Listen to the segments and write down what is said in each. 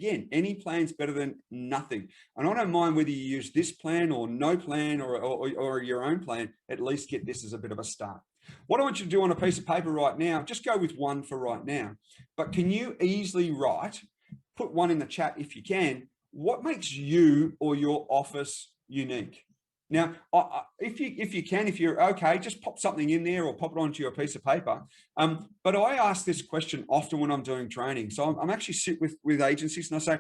again, any plan's better than nothing. And I don't mind whether you use this plan or no plan or your own plan, at least get this as a bit of a start. What I want you to do on a piece of paper right now, just go with one for right now, but can you easily write, put one in the chat if you can, what makes you or your office unique? Now, if you're okay, just pop something in there or pop it onto your piece of paper. But I ask this question often when I'm doing training. So I'm actually sit with agencies and I say,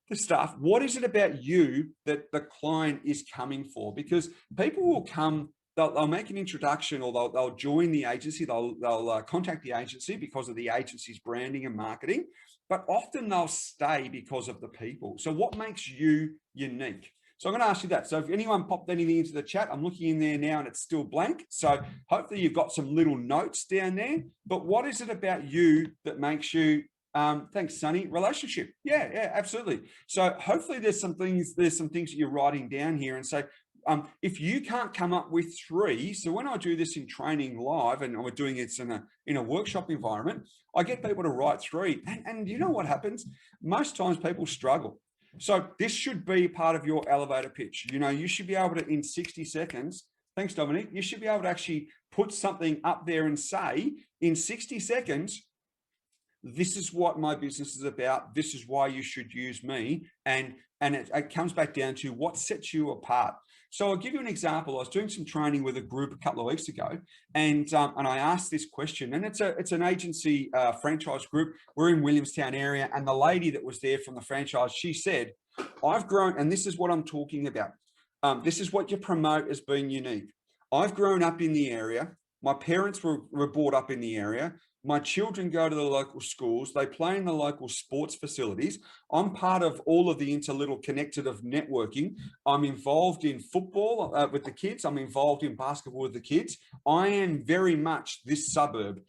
the staff, what is it about you that the client is coming for? Because people will come, they'll make an introduction or they'll join the agency, they'll contact the agency because of the agency's branding and marketing, but often they'll stay because of the people. So what makes you unique? So I'm going to ask you that. So if anyone popped anything into the chat, I'm looking in there now and it's still blank. So hopefully you've got some little notes down there. But what is it about you that makes you, thanks, Sonny, relationship? Yeah, absolutely. So hopefully there's some things that you're writing down here and say, if you can't come up with 3, so when I do this in training live and we're doing it in a workshop environment, I get people to write 3. And you know what happens? Most times people struggle. So this should be part of your elevator pitch. You know, you should be able to, in 60 seconds, thanks, Dominic, you should be able to actually put something up there and say, in 60 seconds, this is what my business is about. This is why you should use me. And it comes back down to what sets you apart. So I'll give you an example. I was doing some training with a group a couple of weeks ago, and I asked this question, and it's an agency franchise group. We're in Williamstown area, and the lady that was there from the franchise, she said, I've grown, and this is what I'm talking about. This is what you promote as being unique. I've grown up in the area. My parents were brought up in the area. My children go to the local schools. They play in the local sports facilities. I'm part of all of the interlittle connected of networking. I'm involved in football with the kids. I'm involved in basketball with the kids. I am very much this suburb.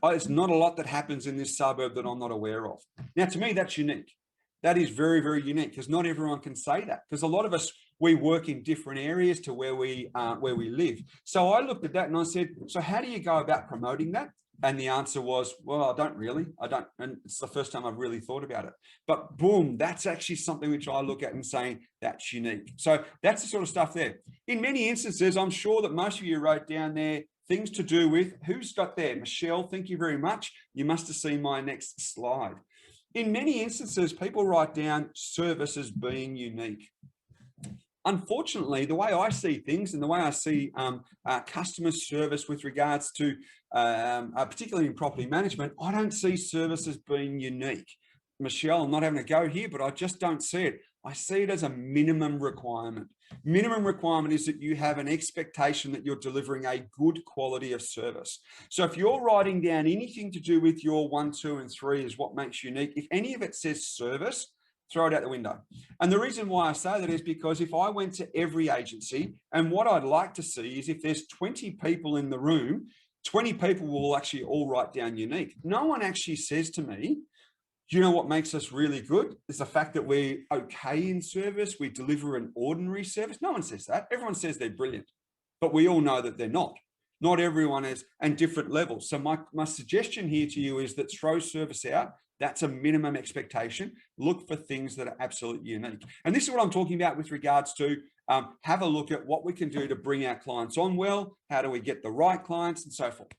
There's not a lot that happens in this suburb that I'm not aware of. Now, to me, that's unique. That is very, very unique because not everyone can say that, because a lot of us, we work in different areas to where we live. So I looked at that and I said, so how do you go about promoting that? And the answer was, well, I don't. And it's the first time I've really thought about it. But boom, that's actually something which I look at and saying that's unique. So that's the sort of stuff there. In many instances, I'm sure that most of you wrote down there things to do with, who's got there? Michelle, thank you very much. You must have seen my next slide. In many instances, people write down service as being unique. Unfortunately, the way I see things and the way I see customer service with regards to, particularly in property management, I don't see service as being unique. Michelle, I'm not having a go here, but I just don't see it. I see it as a minimum requirement. Minimum requirement is that you have an expectation that you're delivering a good quality of service. So if you're writing down anything to do with your 1, 2, and 3 is what makes unique, if any of it says service, throw it out the window. And the reason why I say that is because if I went to every agency, and what I'd like to see is if there's 20 people in the room, 20 people will actually all write down unique. No one actually says to me, you know what makes us really good is the fact that we're okay in service, we deliver an ordinary service. No one says that. Everyone says they're brilliant, but we all know that they're not. Not everyone is, and different levels. So my suggestion here to you is that throw service out. That's a minimum expectation. Look for things that are absolutely unique. And this is what I'm talking about with regards to have a look at what we can do to bring our clients on well. How do we get the right clients and so forth?